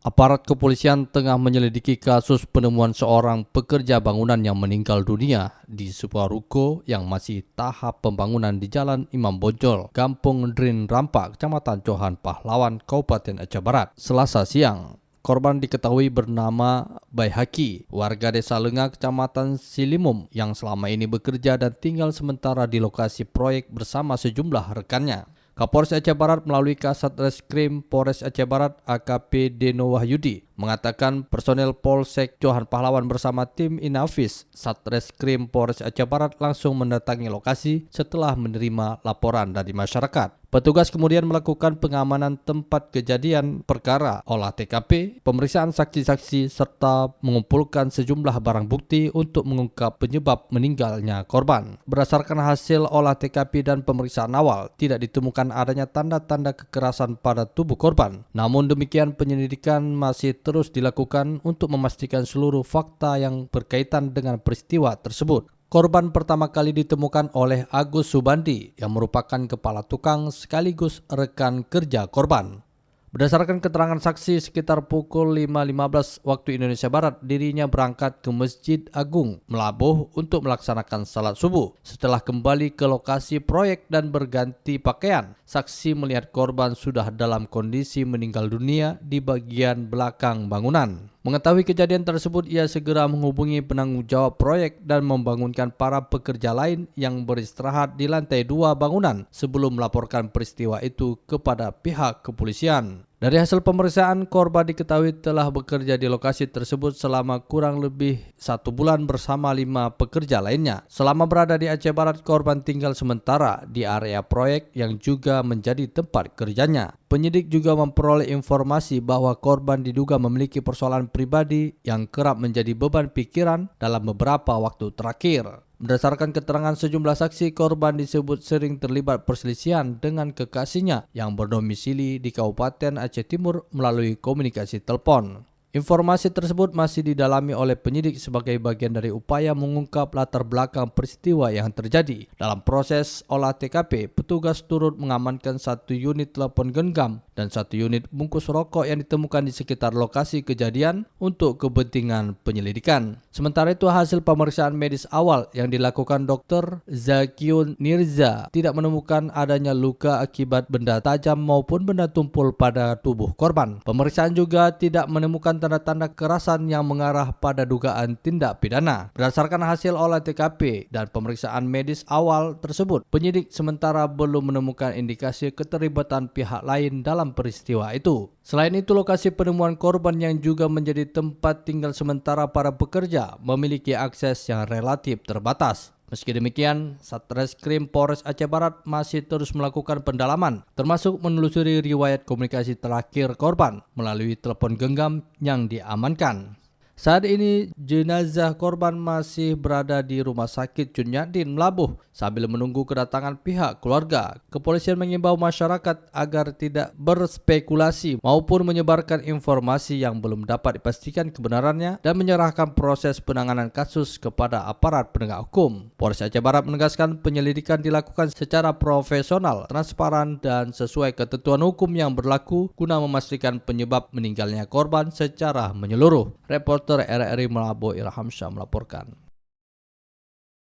Aparat kepolisian tengah menyelidiki kasus penemuan seorang pekerja bangunan yang meninggal dunia di sebuah ruko yang masih tahap pembangunan di Jalan Imam Bonjol, Kampung Drin Rampa, Kecamatan Johan Pahlawan, Kabupaten Aceh Barat, Selasa siang. Korban diketahui bernama Baihaki, warga Desa Lengah, Kecamatan Silimum, yang selama ini bekerja dan tinggal sementara di lokasi proyek bersama sejumlah rekannya. Kapolres Aceh Barat melalui Kasat Reskrim Polres Aceh Barat AKP Deno Wahyudi mengatakan personel Polsek Johan Pahlawan bersama tim Inafis Satreskrim Polres Aceh Barat langsung mendatangi lokasi setelah menerima laporan dari masyarakat. Petugas kemudian melakukan pengamanan tempat kejadian perkara, olah TKP, pemeriksaan saksi-saksi, serta mengumpulkan sejumlah barang bukti untuk mengungkap penyebab meninggalnya korban. Berdasarkan hasil olah TKP dan pemeriksaan awal, tidak ditemukan adanya tanda-tanda kekerasan pada tubuh korban. Namun demikian, penyelidikan masih terus dilakukan untuk memastikan seluruh fakta yang berkaitan dengan peristiwa tersebut. Korban pertama kali ditemukan oleh Agus Subandi yang merupakan kepala tukang sekaligus rekan kerja korban. Berdasarkan keterangan saksi, sekitar pukul 5.15 waktu Indonesia Barat, dirinya berangkat ke Masjid Agung Melabuh untuk melaksanakan salat subuh. Setelah kembali ke lokasi proyek dan berganti pakaian, saksi melihat korban sudah dalam kondisi meninggal dunia di bagian belakang bangunan. Mengetahui kejadian tersebut, ia segera menghubungi penanggung jawab proyek dan membangunkan para pekerja lain yang beristirahat di lantai 2 bangunan sebelum melaporkan peristiwa itu kepada pihak kepolisian. Dari hasil pemeriksaan, korban diketahui telah bekerja di lokasi tersebut selama kurang lebih 1 bulan bersama 5 pekerja lainnya. Selama berada di Aceh Barat, korban tinggal sementara di area proyek yang juga menjadi tempat kerjanya. Penyidik juga memperoleh informasi bahwa korban diduga memiliki persoalan pribadi yang kerap menjadi beban pikiran dalam beberapa waktu terakhir. Berdasarkan keterangan sejumlah saksi, korban disebut sering terlibat perselisihan dengan kekasihnya yang berdomisili di Kabupaten Aceh Timur melalui komunikasi telepon. Informasi tersebut masih didalami oleh penyidik sebagai bagian dari upaya mengungkap latar belakang peristiwa yang terjadi. Dalam proses olah TKP, petugas turut mengamankan 1 unit telepon genggam dan 1 unit bungkus rokok yang ditemukan di sekitar lokasi kejadian untuk kepentingan penyelidikan. Sementara itu, hasil pemeriksaan medis awal yang dilakukan Dr. Zakiun Nirza tidak menemukan adanya luka akibat benda tajam maupun benda tumpul pada tubuh korban. Pemeriksaan juga tidak menemukan tanda-tanda kekerasan yang mengarah pada dugaan tindak pidana. Berdasarkan hasil olah TKP dan pemeriksaan medis awal tersebut, penyidik sementara belum menemukan indikasi keterlibatan pihak lain dalam peristiwa itu. Selain itu, lokasi penemuan korban yang juga menjadi tempat tinggal sementara para pekerja memiliki akses yang relatif terbatas. Meski demikian, Satreskrim Polres Aceh Barat masih terus melakukan pendalaman, termasuk menelusuri riwayat komunikasi terakhir korban melalui telepon genggam yang diamankan. Saat ini jenazah korban masih berada di Rumah Sakit Cunyadin Melabuh sambil menunggu kedatangan pihak keluarga. Kepolisian mengimbau masyarakat agar tidak berspekulasi maupun menyebarkan informasi yang belum dapat dipastikan kebenarannya dan menyerahkan proses penanganan kasus kepada aparat penegak hukum. Polres Aceh Barat menegaskan penyelidikan dilakukan secara profesional, transparan, dan sesuai ketentuan hukum yang berlaku guna memastikan penyebab meninggalnya korban secara menyeluruh. Reporter RRI Melabuh Irham Syah melaporkan.